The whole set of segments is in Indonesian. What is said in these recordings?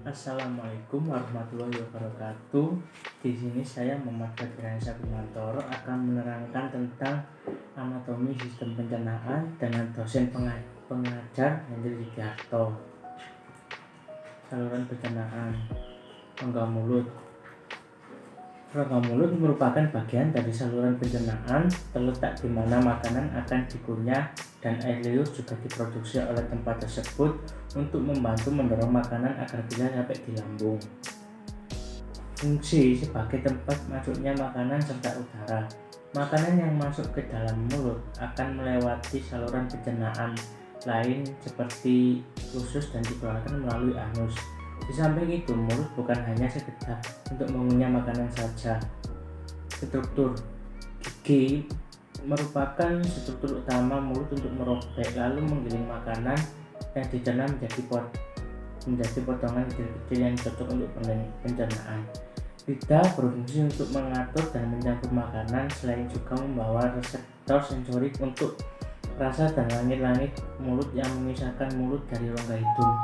Assalamualaikum warahmatullahi wabarakatuh. Di sini saya Muhammad Badriansyah Bimantoro akan menerangkan tentang anatomi sistem pencernaan dengan dosen pengajar Hendri Sugiarto. Saluran pencernaan. Rongga mulut. Rongga mulut merupakan bagian dari saluran pencernaan, terletak di mana makanan akan dikunyah dan air liur juga diproduksi oleh tempat tersebut untuk membantu mendorong makanan agar bisa sampai di lambung. Fungsi sebagai tempat masuknya makanan serta udara. Makanan yang masuk ke dalam mulut akan melewati saluran pencernaan lain seperti usus dan dikeluarkan melalui anus. Di samping itu, mulut bukan hanya sekedar untuk mengunyah makanan saja. Struktur gigi merupakan struktur utama mulut untuk merobek lalu menggiling makanan yang dicerna menjadi potongan kecil-kecil yang cocok untuk pencernaan. Lidah berfungsi untuk mengatur dan mencampur makanan, selain juga membawa reseptor sensorik untuk rasa dan langit-langit mulut yang memisahkan mulut dari rongga hidung.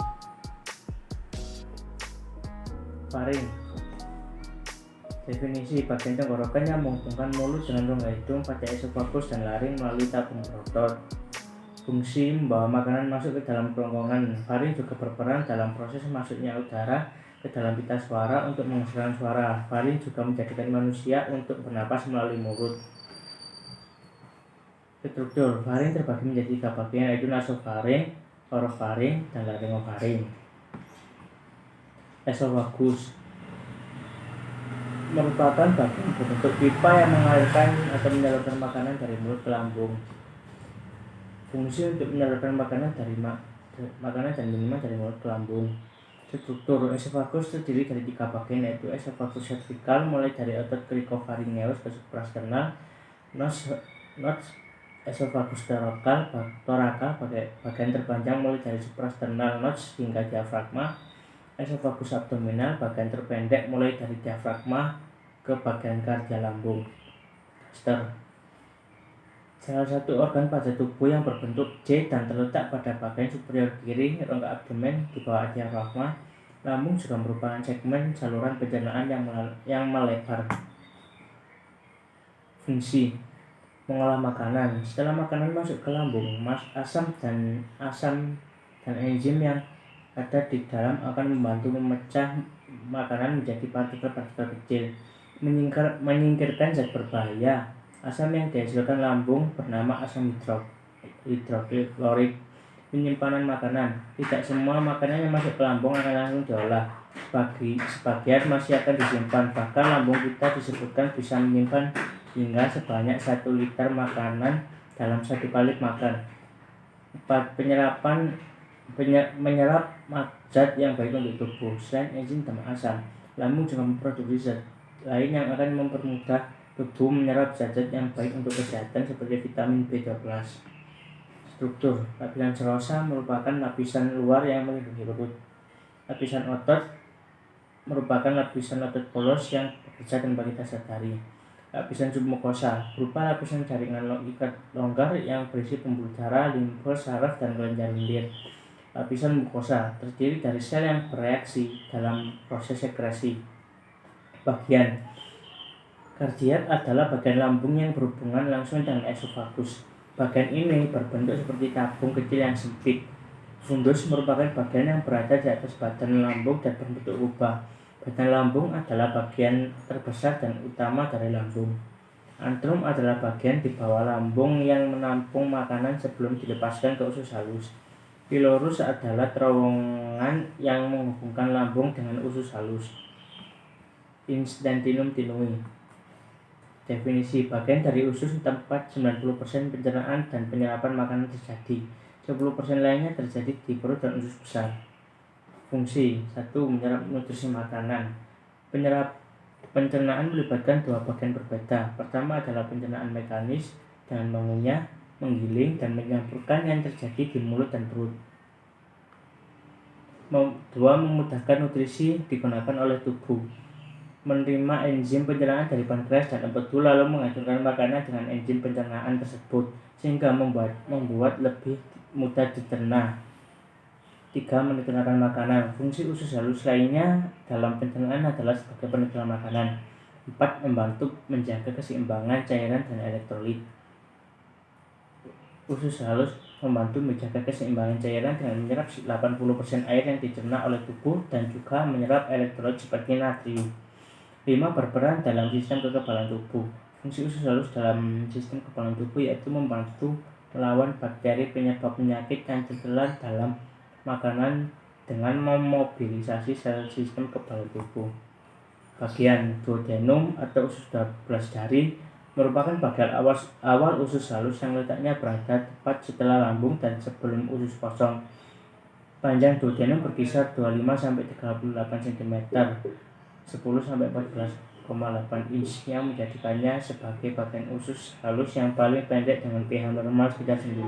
Faring. Definisi: bagian tenggorokan yang menghubungkan mulut dengan rongga hidung pada esofagus dan laring melalui tabung berotot. Fungsi: membawa makanan masuk ke dalam kerongkongan. Faring juga berperan dalam proses masuknya udara ke dalam pita suara untuk menghasilkan suara. Faring juga menjadikan manusia untuk bernapas melalui mulut. Struktur: faring terbagi menjadi 3 bagian, yaitu nasofaring, orofaring, dan laryngofaring. Esofagus merupakan bagian berbentuk pipa yang mengalirkan atau menyalurkan makanan dari mulut ke lambung. Fungsi untuk menyalurkan makanan dan minuman dari mulut ke lambung. Struktur: esofagus terdiri dari 3 bagian, yaitu esofagus servikal mulai dari otot cricopharyngeus ke suprasternal, nos esofagus torakal bagian terpanjang mulai dari suprasternal notch hingga diafragma. Esofagus abdominal bagian terpendek mulai dari diafragma ke bagian kardia lambung. Salah satu organ pada tubuh yang berbentuk J dan terletak pada bagian superior kiri rongga abdomen di bawah diafragma. Lambung juga merupakan segmen saluran pencernaan yang melebar. Fungsi: mengolah makanan. Setelah makanan masuk ke lambung, asam dan enzim yang ada di dalam akan membantu memecah makanan menjadi partikel-partikel kecil, menyingkirkan zat berbahaya. Asam yang dihasilkan lambung bernama asam hidroklorik. Penyimpanan makanan: tidak semua makanan yang masuk ke lambung akan langsung diolah. Sebagian masih akan disimpan, bahkan lambung kita disebutkan bisa menyimpan hingga sebanyak 1 liter makanan dalam 1 kali makan. 4. Menyerap zat yang baik untuk tubuh. Selain enzim dan asam, lambung juga memproduksi zat lain yang akan mempermudah tubuh menyerap zat-zat yang baik untuk kesehatan seperti vitamin B12. Struktur: lapisan serosa merupakan lapisan luar yang melindungi perut. Lapisan otot merupakan lapisan otot polos yang bekerja tanpa kita sadari. Lapisan submukosa berupa lapisan jaringan ikat longgar yang berisi pembuluh darah, limfe, saraf, dan kelenjar lendir. Lapisan mukosa terdiri dari sel yang bereaksi dalam proses sekresi. Bagian kardiak adalah bagian lambung yang berhubungan langsung dengan esofagus. Bagian ini berbentuk seperti tabung kecil yang sempit. Fundus merupakan bagian yang berada di atas badan lambung dan berbentuk kubah. Badan lambung adalah bagian terbesar dan utama dari lambung. Antrum adalah bagian di bawah lambung yang menampung makanan sebelum dilepaskan ke usus halus. Pilorus adalah terowongan yang menghubungkan lambung dengan usus halus. Intestinum tinui. Definisi: bagian dari usus tempat 90% pencernaan dan penyerapan makanan terjadi. 10% lainnya terjadi di perut dan usus besar. Fungsi: 1. Menyerap nutrisi makanan. Pencernaan melibatkan 2 bagian berbeda. Pertama adalah pencernaan mekanis dengan mengunyah, menggiling, dan menyampurkan yang terjadi di mulut dan perut. 2. Memudahkan nutrisi digunakan oleh tubuh. Menerima enzim pencernaan dari pankreas dan empedu lalu menghancurkan makanan dengan enzim pencernaan tersebut sehingga membuat lebih mudah dicerna. 3. Menetralkan makanan. Fungsi usus halus lainnya dalam pencernaan adalah sebagai penetral makanan. 4. Membantu menjaga keseimbangan cairan dan elektrolit. Usus halus membantu menjaga keseimbangan cairan dengan menyerap 80% air yang dicerna oleh tubuh dan juga menyerap elektrolit seperti natrium. 5. Berperan dalam sistem kekebalan tubuh. Fungsi usus halus dalam sistem kekebalan tubuh yaitu membantu melawan bakteri penyebab penyakit yang tertelan dalam makanan dengan memobilisasi sel sistem kekebalan tubuh. Bagian duodenum atau usus 12 jari merupakan bagian awal usus halus yang letaknya berada tepat setelah lambung dan sebelum usus kosong. Panjang duodenum berkisar 25-38 cm, 10-14,8 inch yang menjadikannya sebagai bagian usus halus yang paling pendek dengan pH normal sekitar 9.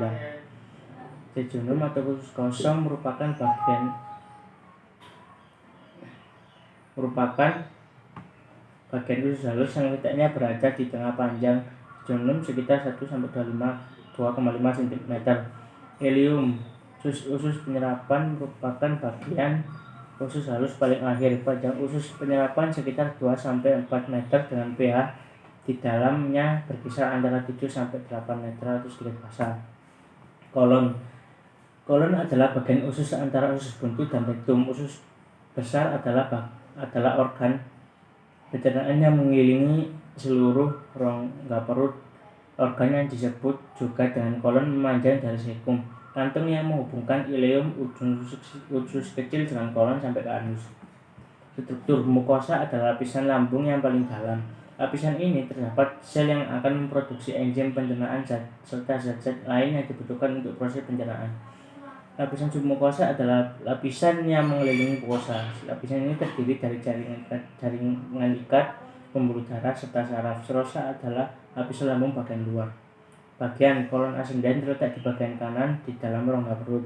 Jejunum atau usus kosong merupakan bagian usus halus yang letaknya berada di tengah panjang jejunum sekitar 1-2,5 cm. Ileum, usus penyerapan merupakan bagian usus halus paling akhir. Panjang usus penyerapan sekitar 2-4 meter dengan pH di dalamnya berkisar antara 7-8 meter atau sedikit basah. Kolon adalah bagian usus antara usus buntu dan rektum. Usus besar adalah organ pencernaan yang mengelilingi seluruh rongga perut. Organ yang disebut juga dengan kolon memanjang dari cecum, kantung yang menghubungkan ileum ujung usus kecil dengan kolon sampai ke anus. Struktur mukosa adalah lapisan lambung yang paling dalam. Lapisan ini terdapat sel yang akan memproduksi enzim pencernaan serta zat-zat lain yang dibutuhkan untuk proses pencernaan. Lapisan submukosa adalah lapisan yang mengelilingi mukosa. Lapisan ini terdiri dari jaringan ikat, pembuluh darah, serta saraf. Serosa adalah lapisan lambung bagian luar. Bagian kolon ascendens terletak di bagian kanan di dalam rongga perut.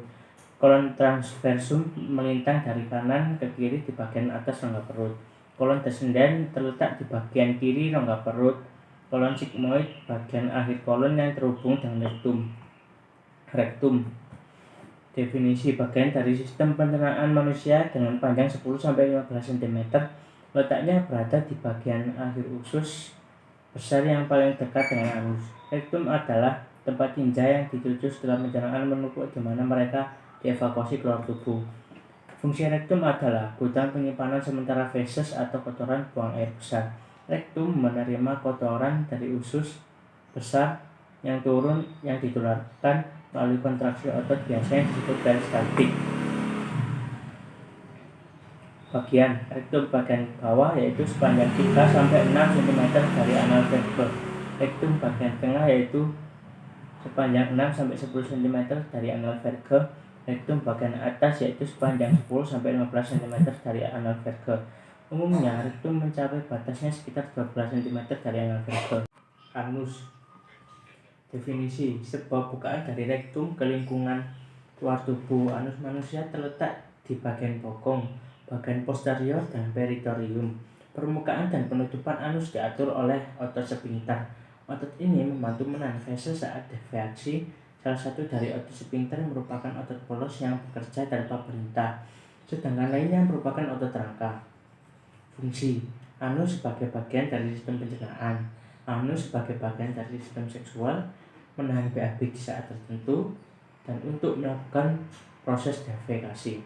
Kolon transversum melintang dari kanan ke kiri di bagian atas rongga perut. Kolon descendens terletak di bagian kiri rongga perut. Kolon sigmoid bagian akhir kolon yang terhubung dengan rektum. Definisi bagian dari sistem pencernaan manusia dengan panjang 10-15 cm, letaknya berada di bagian akhir usus besar yang paling dekat dengan anus. Rektum adalah tempat tinja yang dituju setelah pencernaan menumpuk di mana mereka dievakuasi keluar tubuh. Fungsi rektum adalah gudang penyimpanan sementara feses atau kotoran buang air besar. Rektum menerima kotoran dari usus besar yang ditularkan melalui kontraksi otot biasanya disebut peristaltik. Bagian rektum bagian bawah yaitu sepanjang 3-6 cm dari anal verge. Rektum bagian tengah yaitu sepanjang 6-10 cm dari anal verge. Rektum bagian atas yaitu sepanjang 10-15 cm dari anal verge. Umumnya rektum mencapai batasnya sekitar 12 cm dari anal verge. Anus. Definisi: sebuah bukaan dari rektum ke lingkungan luar tubuh. Anus manusia terletak di bagian bokong, bagian posterior, dan peritorium. Permukaan dan penutupan anus diatur oleh otot sphincter. Otot ini membantu menahan feses saat deviasi. Salah satu dari otot sphincter merupakan otot polos yang bekerja tanpa perintah, sedangkan lainnya merupakan otot rangka. Fungsi: anus sebagai bagian dari sistem pencernaan. Anus sebagai bagian dari sistem seksual, menahan BAB di saat tertentu, dan untuk melakukan proses defekasi.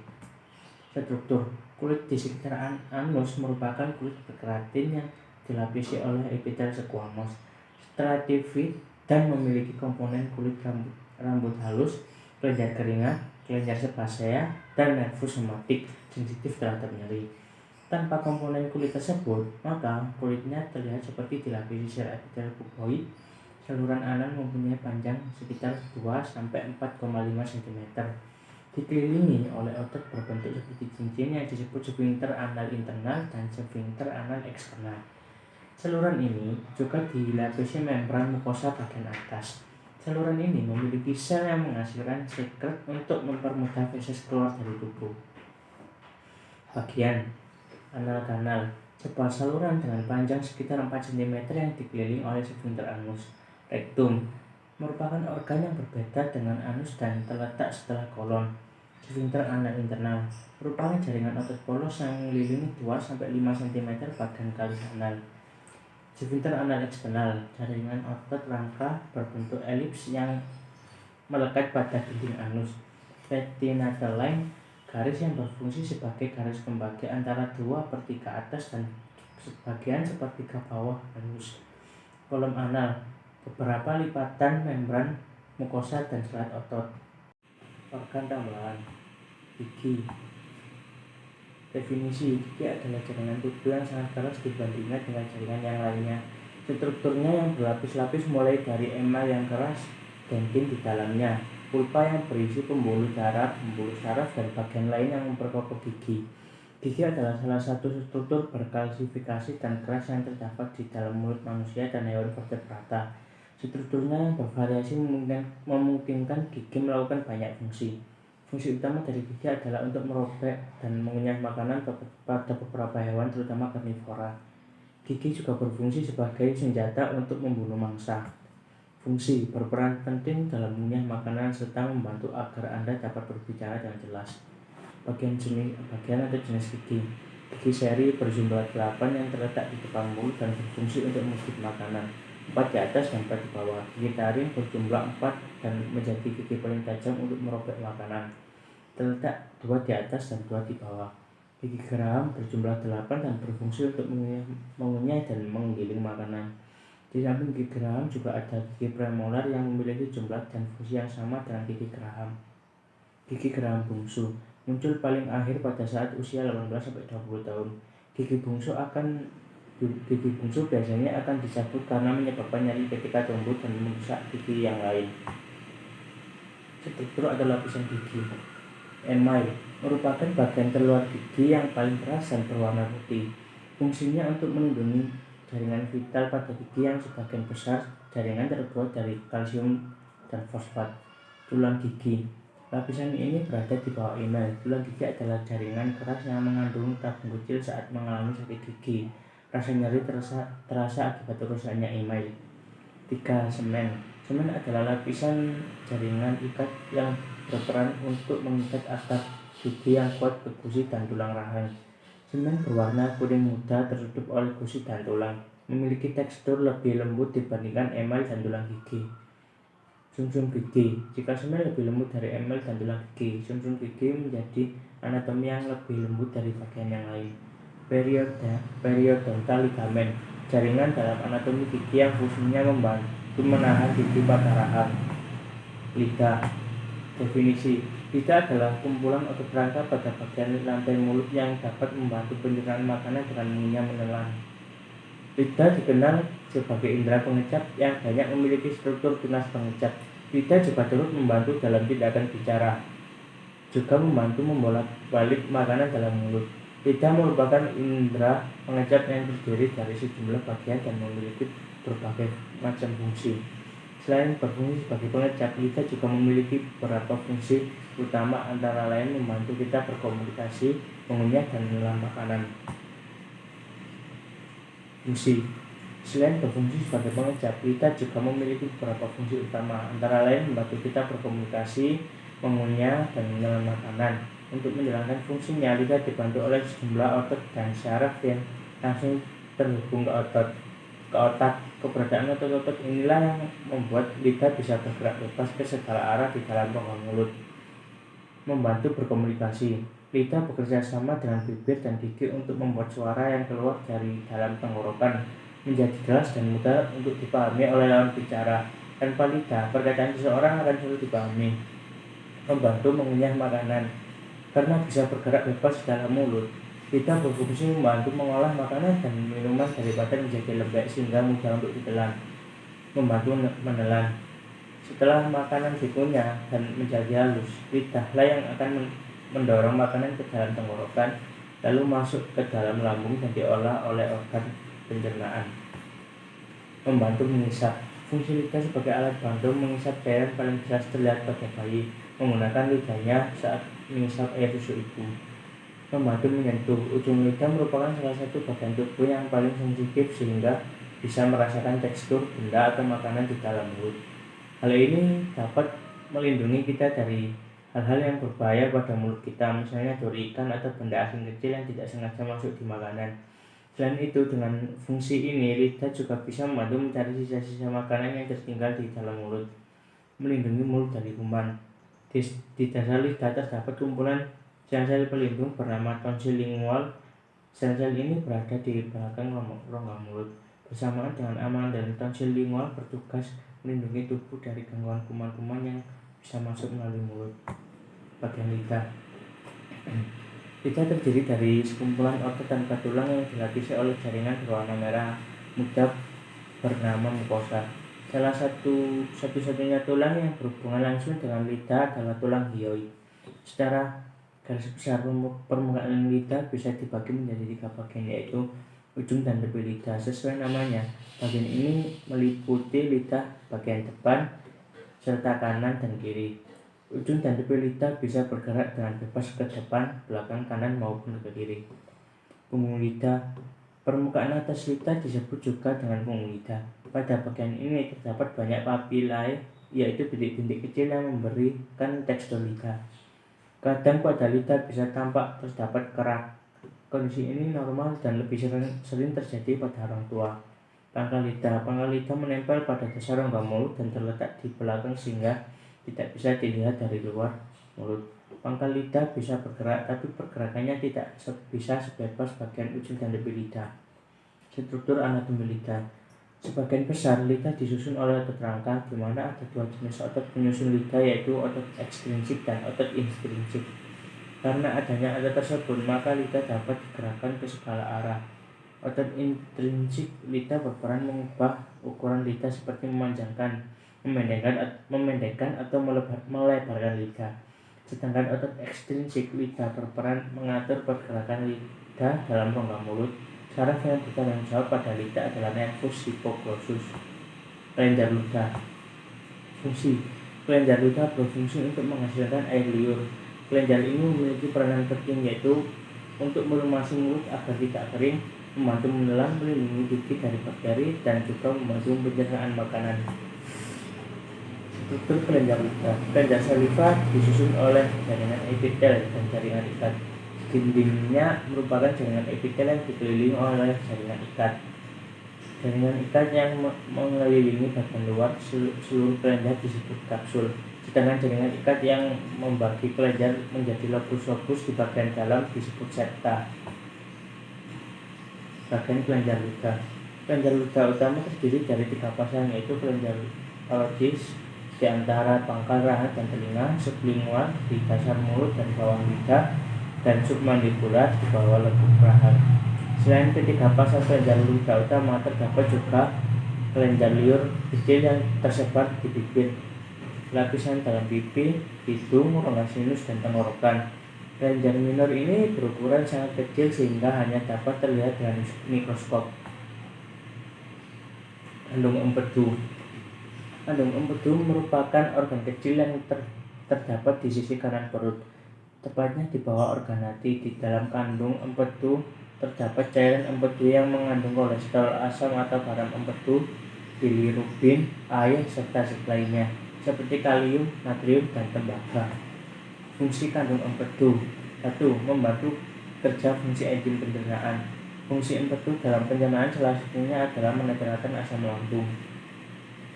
Struktur: kulit di sekitar anus merupakan kulit berkeratin yang dilapisi oleh epitel squamous, stratified, dan memiliki komponen kulit rambut halus, kelenjar keringat, kelenjar sebasea, dan nervus somatik sensitif terhadap nyeri. Tanpa komponen kulit tersebut, maka kulitnya terlihat seperti dilapisi sel epitel puboid. Saluran anal mempunyai panjang sekitar 2-4,5 cm. Dikelilingi oleh otot berbentuk seperti cincin yang disebut sphincter anal internal dan sphincter anal eksternal. Saluran ini juga dilapisi membran mukosa bagian atas. Saluran ini memiliki sel yang menghasilkan sekret untuk mempermudah feses keluar dari tubuh. Bagian anal kanal, sebuah saluran dengan panjang sekitar 4 cm yang dikelilingi oleh sphincter anus. Rektum merupakan organ yang berbeda dengan anus dan terletak setelah kolon. Sphinkter anal internal merupakan jaringan otot polos yang mengelilingi 2-5 cm badan kali anal. Sphinkter anal eksternal jaringan otot rangka berbentuk elips yang melekat pada dinding anus. Retinatal line garis yang berfungsi sebagai garis pembagi antara 2/3 atas dan sebagian sepertiga bawah anus. Kolom anal beberapa lipatan membran mukosa dan serat otot. Organ tambahan gigi. Definisi: gigi adalah jaringan tubuh yang sangat keras dibandingkan dengan jaringan yang lainnya. Strukturnya yang berlapis-lapis mulai dari emal yang keras, dentin di dalamnya, pulpa yang berisi pembuluh darah, pembuluh saraf, dan bagian lain yang memperkokoh gigi. Gigi adalah salah satu struktur berkalsifikasi dan keras yang terdapat di dalam mulut manusia dan hewan vertebrata. Strukturnya yang bervariasi memungkinkan gigi melakukan banyak fungsi. Fungsi utama dari gigi adalah untuk merobek dan mengunyah makanan pada beberapa hewan, terutama karnivora. Gigi juga berfungsi sebagai senjata untuk membunuh mangsa. Fungsi: berperan penting dalam mengunyah makanan serta membantu agar Anda dapat berbicara dengan jelas. Bagian atau jenis gigi. Gigi seri berjumlah 8 yang terletak di depan mulut dan berfungsi untuk mengikut makanan. 4 di atas dan 4 di bawah. Gigi taring berjumlah 4 dan menjadi gigi paling tajam untuk merobek makanan. Terletak 2 di atas dan 2 di bawah. Gigi geraham berjumlah 8 dan berfungsi untuk mengunyah dan menggiling makanan. Di samping gigi geraham juga ada gigi premolar yang memiliki jumlah dan fungsi yang sama dengan gigi geraham. Gigi geraham bungsu muncul paling akhir pada saat usia 18-20 tahun. Gigi bungsu biasanya akan dicabut karena menyebabkan nyeri ketika tumbuh dan merusak gigi yang lain. Struktur atau lapisan gigi. Email merupakan bagian terluar gigi yang paling keras dan berwarna putih. Fungsinya untuk melindungi jaringan vital pada gigi yang sebagian besar jaringan terbuat dari kalsium dan fosfat. Tulang gigi. Lapisan ini berada di bawah email. Tulang gigi adalah jaringan keras yang mengandung tabung kecil saat mengalami sakit gigi. Rasa nyeri terasa akibat rusaknya email. 3. Semen. Semen adalah lapisan jaringan ikat yang berperan untuk mengikat atap gigi yang kuat ke gusi dan tulang rahang. Semen berwarna kuning muda tertutup oleh gusi dan tulang. Memiliki tekstur lebih lembut dibandingkan email dan tulang gigi. Sumsum gigi. Jika semen lebih lembut dari email dan tulang gigi, sumsum gigi menjadi anatomi yang lebih lembut dari bagian yang lain. Periodontal ligamen. Jaringan dalam anatomi gigi yang fungsinya membantu menahan gigi pada rahang. Lidah. Definisi: lidah adalah kumpulan otot rangka pada bagian lantai mulut yang dapat membantu pencernaan makanan dengan mengunyah menelan. Lidah dikenal sebagai indera pengecap yang banyak memiliki struktur tunas pengecap. Lidah juga turut membantu dalam tindakan bicara, juga membantu membolak-balik makanan dalam mulut. Lidah merupakan indera pengecap yang terdiri dari sejumlah bagian dan memiliki berbagai macam fungsi. Selain berfungsi sebagai pengecap, lidah juga memiliki beberapa fungsi utama, antara lain membantu kita berkomunikasi, mengunyah, dan menelan makanan. Fungsi. Selain berfungsi sebagai pengecap, lidah juga memiliki beberapa fungsi utama, antara lain membantu kita berkomunikasi, mengunyah, dan menelan makanan. Untuk menjalankan fungsinya, lidah dibantu oleh sejumlah otot dan syaraf yang langsung terhubung ke otak. Keberadaan otot-otot inilah yang membuat lidah bisa bergerak bebas ke segala arah di dalam rongga mulut. Membantu berkomunikasi. Lidah bekerja sama dengan bibir dan gigi untuk membuat suara yang keluar dari dalam tenggorokan menjadi jelas dan mudah untuk dipahami oleh lawan bicara. Tanpa lidah, perkataan seseorang akan sulit dipahami. Membantu mengunyah makanan. Karena bisa bergerak bebas di dalam mulut, lidah berfungsi membantu mengolah makanan dan minuman daripada menjadi lembek sehingga mudah untuk ditelan. Membantu menelan. Setelah makanan dikunyah dan menjadi halus, lidahlah yang akan mendorong makanan ke dalam tenggorokan, lalu masuk ke dalam lambung dan diolah oleh organ pencernaan. Membantu mengisap. Fungsi lidah sebagai alat bantu mengisap cairan paling jelas terlihat pada bayi menggunakan lidahnya saat mengisap air susu ibu. Membantu menyentuh. Ujung lidah merupakan salah satu bagian tubuh yang paling sensitif sehingga bisa merasakan tekstur benda atau makanan di dalam mulut. Hal ini dapat melindungi kita dari hal-hal yang berbahaya pada mulut kita, misalnya duri ikan atau benda asing kecil yang tidak sengaja masuk di makanan. Selain itu, dengan fungsi ini, lidah juga bisa membantu mencari sisa-sisa makanan yang tertinggal di dalam mulut, melindungi mulut dari kuman. Di dasar lidah terdapat kumpulan sel-sel pelindung bernama tonsil lingual. Sel-sel ini berada di belakang rongga mulut. Bersamaan dengan amalan dari tonsil lingual bertugas melindungi tubuh dari gangguan kuman-kuman yang bisa masuk melalui mulut. Bagian lidah. Lidah terdiri dari sekumpulan otot tanpa tulang yang dilapisi oleh jaringan berwarna merah muda bernama mukosa. Salah satu-satunya tulang yang berhubungan langsung dengan lidah adalah tulang hyoid. Secara garis besar, permukaan lidah bisa dibagi menjadi 3 bagian, yaitu ujung dan tepi lidah. Sesuai namanya, bagian ini meliputi lidah bagian depan serta kanan dan kiri. Ujung dan tepi lidah bisa bergerak dengan bebas ke depan, belakang, kanan maupun ke kiri. Punggung lidah. Permukaan atas lidah disebut juga dengan punggung lidah. Pada bagian ini terdapat banyak papilae, yaitu bintik-bintik kecil yang memberikan tekstur lidah. Kadang pada lidah bisa tampak terdapat kerak. Kondisi ini normal dan lebih sering terjadi pada orang tua. Pangkal lidah. Pangkal lidah menempel pada dasar rongga mulut dan terletak di belakang sehingga tidak bisa dilihat dari luar mulut. Pangkal lidah bisa bergerak, tapi pergerakannya tidak bisa sebebas bagian ujung dan tepi lidah. Struktur anatomi lidah. Sebagian besar lidah disusun oleh otot rangka, di mana ada 2 jenis otot penyusun lidah, yaitu otot ekstrinsik dan otot intrinsik. Karena adanya otot tersebut, maka lidah dapat digerakkan ke segala arah. Otot intrinsik lidah berperan mengubah ukuran lidah seperti memanjangkan, memendekkan atau melebarkan lidah. Sedangkan otot ekstrinsik lidah berperan mengatur pergerakan lidah dalam rongga mulut. Saraf yang bertanggung jawab pada lidah adalah nervus hypoglossus. Kelenjar lidah. Fungsi. Kelenjar lidah berfungsi untuk menghasilkan air liur. Kelenjar ini memiliki peranan penting, yaitu untuk melumasi mulut agar tidak kering, membantu menelan, melindungi gigi dari bakteri, dan juga membantu pencernaan makanan. Struktur kelenjar lidah. Kelenjar saliva disusun oleh jaringan epitel dan jaringan ikat. Dindingnya merupakan jaringan epitel yang dikelilingi oleh jaringan ikat. Jaringan ikat yang mengelilingi bagian luar seluruh kelenjar disebut kapsul. Sedangkan jaringan ikat yang membagi kelenjar menjadi lobus-lobus di bagian dalam disebut septa. Bagian kelenjar lidah. Kelenjar lidah utama terdiri dari 3 pasang, yaitu kelenjar paludis di antara pangkal rahang dan telinga, sublingual di dasar mulut dan bawah lidah, dan submandibular di bawah lekuk rahang. Selain ketiga pasang kelenjar lidah utama, terdapat juga kelenjar liur kecil yang tersebar di bibir, lapisan dalam pipi, hidung, rongga sinus, dan tenggorokan. Kelenjar minor ini berukuran sangat kecil sehingga hanya dapat terlihat dengan mikroskop. Kandung empedu. Kandung empedu merupakan organ kecil yang terdapat di sisi kanan perut, tepatnya di bawah organ hati. Di dalam kandung empedu terdapat cairan empedu yang mengandung kolesterol, asam atau garam empedu, bilirubin, air, serta zat lainnya seperti kalium, natrium, dan tembaga. Fungsi kandung empedu. 1. Membantu kerja fungsi enzim pencernaan. Fungsi empedu dalam pencernaan salah satunya adalah menetral asam lambung.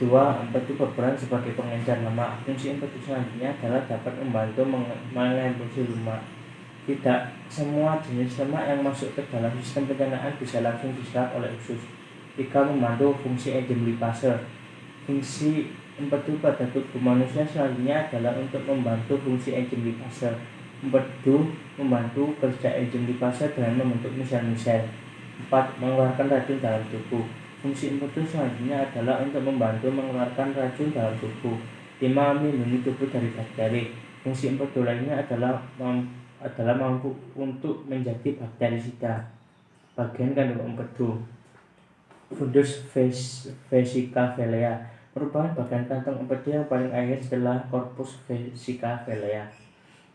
2. Empedu berperan sebagai pengencer lemak. Fungsi empedu selanjutnya adalah dapat membantu mengemulsi lemak. Tidak semua jenis lemak yang masuk ke dalam sistem pencernaan bisa langsung diserap oleh usus. 3. Membantu fungsi enzim lipase. Fungsi empedu pada tubuh manusia selanjutnya adalah untuk membantu fungsi enzim lipase. Empedu membantu kerja enzim lipase dengan membentuk misel-misel. 4. Mengeluarkan racun dalam tubuh. Fungsi empedu selanjutnya adalah untuk membantu mengeluarkan racun dalam tubuh. 5. Melindungi tubuh dari bakteri. Fungsi empedu lainnya adalah mampu untuk menjadi bakterisida. Bagian kandung empedu. Fundus vesicavelea merupakan bagian kantong empedu yang paling akhir setelah corpus vesicavelea.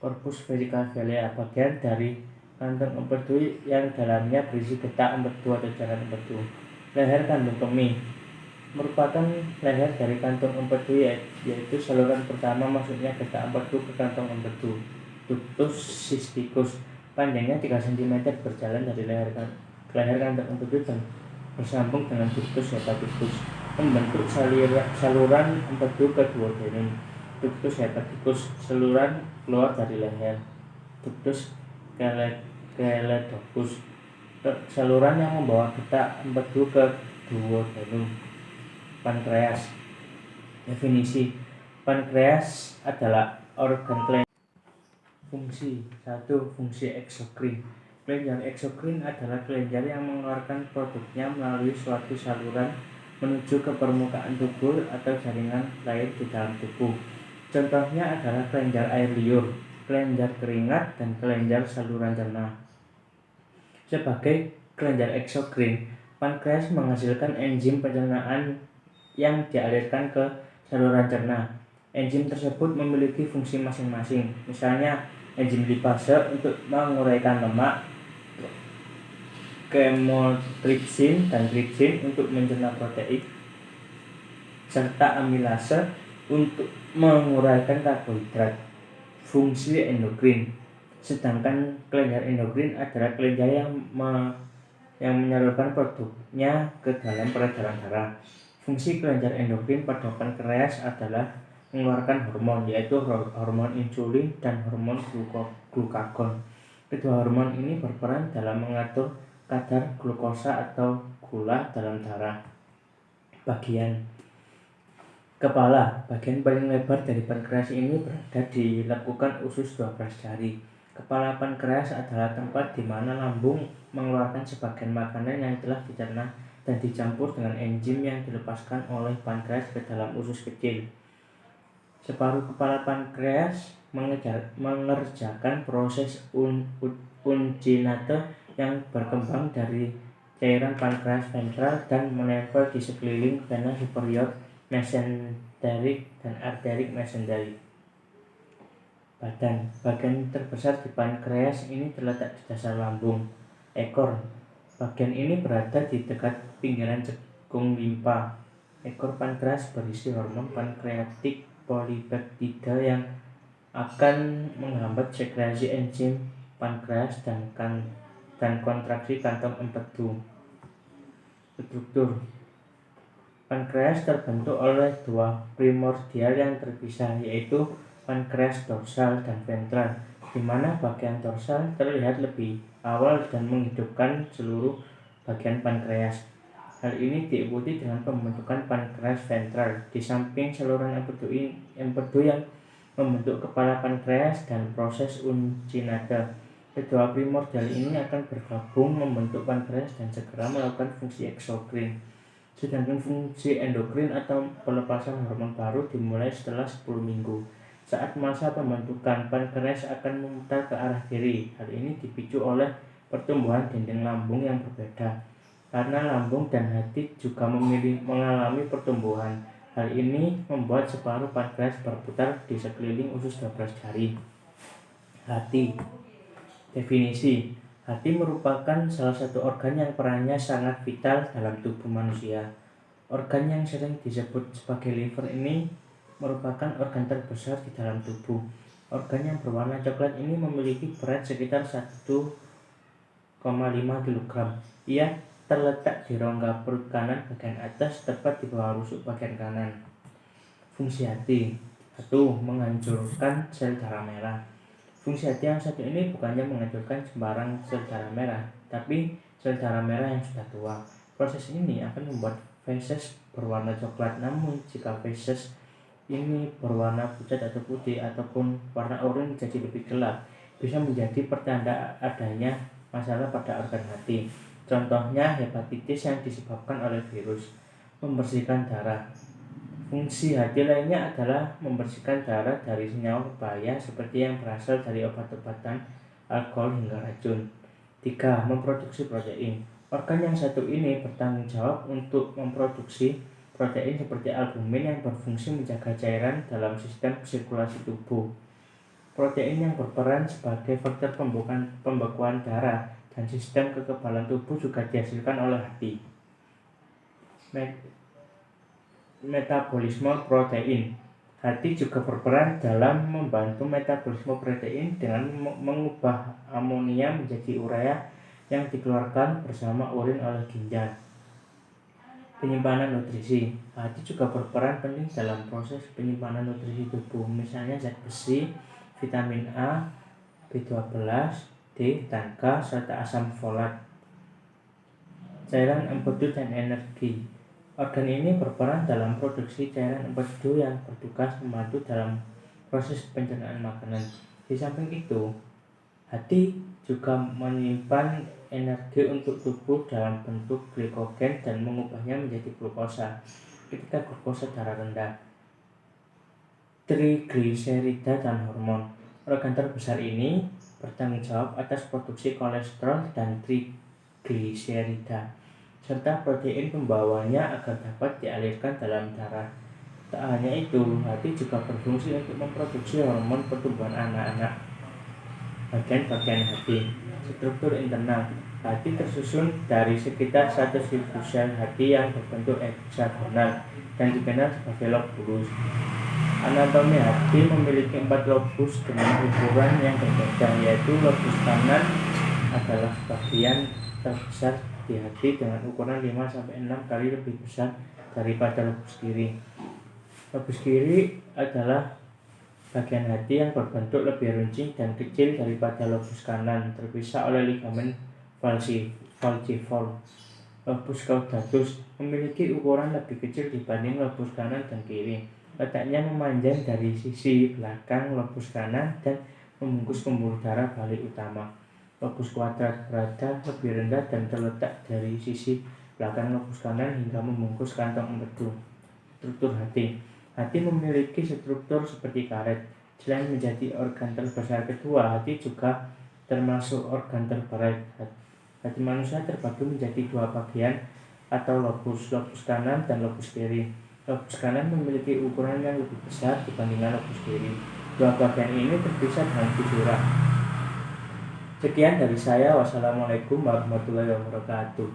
Corpus vesicavelea bagian dari kantong empedu yang dalamnya berisi getah empedu atau jaran empedu. Leher kandung kemih. merupakan leher dari kantong empedu, yaitu saluran pertama masuknya getah empedu ke kantong empedu. Ductus cysticus panjangnya 3 cm berjalan dari leher kantong empedu dan bersambung dengan ductus hepaticus membentuk saluran empedu ke duodenum. Ductus hepaticus saluran keluar dari leher. Ductus caledocus saluran yang membawa getah empedu ke duodenum. Pankreas. Definisi: pankreas adalah organ kelenjar. Fungsi 1. Fungsi eksokrin. Kelenjar eksokrin adalah kelenjar yang mengeluarkan produknya melalui suatu saluran menuju ke permukaan tubuh atau jaringan lain di dalam tubuh. Contohnya adalah kelenjar air liur, kelenjar keringat, dan kelenjar saluran cerna. Sebagai kelenjar eksokrin, pankreas menghasilkan enzim pencernaan yang dialirkan ke saluran cerna. Enzim tersebut memiliki fungsi masing-masing. Misalnya, enzim lipase untuk menguraikan lemak, chymotrypsin dan trypsin untuk mencerna protein, serta amilase untuk menguraikan karbohidrat. Fungsi endokrin. Sedangkan kelenjar endokrin adalah kelenjar yang menyalurkan produknya ke dalam peredaran darah. Fungsi kelenjar endokrin pada pankreas adalah mengeluarkan hormon, yaitu hormon insulin dan hormon glukagon. Kedua hormon ini berperan dalam mengatur kadar glukosa atau gula dalam darah. Bagian kepala. Bagian paling lebar dari pankreas ini berada di lekukan usus 12 jari. Kepala pankreas adalah tempat di mana lambung mengeluarkan sebagian makanan yang telah dicerna dan dicampur dengan enzim yang dilepaskan oleh pankreas ke dalam usus kecil. Separuh kepala pankreas mengerjakan proses uncinate yang berkembang dari cairan pankreas ventral dan menempel di sekeliling vena superior mesenteric dan arteric mesenteric. Badan. Bagian terbesar di pankreas ini terletak di dasar lambung. Ekor. Bagian ini berada di dekat pinggiran cekung limpa. Ekor pankreas berisi hormon pankreatik polipeptida yang akan menghambat sekresi enzim pankreas dan kontraksi kantong empedu. Struktur. Pankreas terbentuk oleh dua primordial yang terpisah, yaitu pankreas dorsal dan ventral, di mana bagian dorsal terlihat lebih awal dan menghidupkan seluruh bagian pankreas. Hal ini diikuti dengan pembentukan pankreas ventral di samping saluran empedu yang membentuk kepala pankreas dan proses uncinate. Kedua primordial ini akan bergabung membentuk pankreas dan segera melakukan fungsi eksokrin. Sedangkan fungsi endokrin atau pelepasan hormon baru dimulai setelah 10 minggu. Saat masa pembentukan, pankreas akan memutar ke arah kiri. Hal ini dipicu oleh pertumbuhan dinding lambung yang berbeda. Karena lambung dan hati juga mengalami pertumbuhan. Hal ini membuat separuh pankreas berputar di sekeliling usus 12 jari. Hati. Definisi. Hati merupakan salah satu organ yang perannya sangat vital dalam tubuh manusia. Organ yang sering disebut sebagai liver ini merupakan organ terbesar di dalam tubuh. Organ yang berwarna coklat ini memiliki berat sekitar 1,5 kg. Ia terletak di rongga perut kanan bagian atas, tepat di bawah rusuk bagian kanan. Fungsi hati. 1. Menghancurkan sel darah merah. Fungsi hati yang satu ini bukannya menghancurkan sembarang sel darah merah, tapi sel darah merah yang sudah tua. Proses ini akan membuat feses berwarna coklat, namun jika feses ini berwarna pucat atau putih ataupun warna oranye jadi lebih gelap, bisa menjadi pertanda adanya masalah pada organ hati. Contohnya hepatitis yang disebabkan oleh virus. Membersihkan darah. Fungsi hati lainnya adalah membersihkan darah dari senyawa berbahaya seperti yang berasal dari obat-obatan, alkohol hingga racun. 3. Memproduksi protein. Organ yang satu ini bertanggung jawab untuk memproduksi protein seperti albumin yang berfungsi menjaga cairan dalam sistem sirkulasi tubuh. Protein yang berperan sebagai faktor pembekuan darah dan sistem kekebalan tubuh juga dihasilkan oleh hati. metabolisme protein. Hati juga berperan dalam membantu metabolisme protein dengan mengubah amonia menjadi urea yang dikeluarkan bersama urin oleh ginjal. Penyimpanan nutrisi. Hati juga berperan penting dalam proses penyimpanan nutrisi tubuh, misalnya zat besi, vitamin A, B12, D, dan K, serta asam folat. Cairan empedu dan energi. Organ ini berperan dalam produksi cairan empedu yang bertugas membantu dalam proses pencernaan makanan. Di samping itu, hati juga menyimpan energi untuk tubuh dalam bentuk glikogen dan mengubahnya menjadi glukosa ketika glukosa darah rendah. Trigliserida dan hormon. Organ terbesar ini bertanggung jawab atas produksi kolesterol dan trigliserida serta protein pembawanya agar dapat dialirkan dalam darah. Tak hanya itu, hati juga berfungsi untuk memproduksi hormon pertumbuhan anak-anak. Bagian-bagian hati. Struktur internal. Hati tersusun dari sekitar 100.000 sel hati yang berbentuk heksagonal dan dikenal sebagai lob bulus. Anatomi hati memiliki 4 lobus dengan ukuran yang berbeda, yaitu lobus kanan adalah bagian terbesar di hati dengan ukuran 5-6 kali lebih besar daripada lobus kiri. Lobus kiri adalah bagian hati yang berbentuk lebih runcing dan kecil daripada lobus kanan, terpisah oleh ligamen falciform. Lobus caudatus memiliki ukuran lebih kecil dibanding lobus kanan dan kiri. Letaknya memanjang dari sisi belakang lobus kanan dan membungkus pembuluh darah balik utama. Lobus kuadrat berada lebih rendah dan terletak dari sisi belakang lobus kanan hingga membungkus kantong empedu. Struktur hati. Hati memiliki struktur seperti karet. Selain menjadi organ terbesar kedua, hati juga termasuk organ terberat. Hati manusia terbagi menjadi 2 bagian atau lobus kanan dan lobus kiri. Lobus kanan memiliki ukuran yang lebih besar dibandingkan lobus kiri. 2 bagian ini terpisah dengan fisura. Sekian dari saya. Wassalamualaikum warahmatullahi wabarakatuh.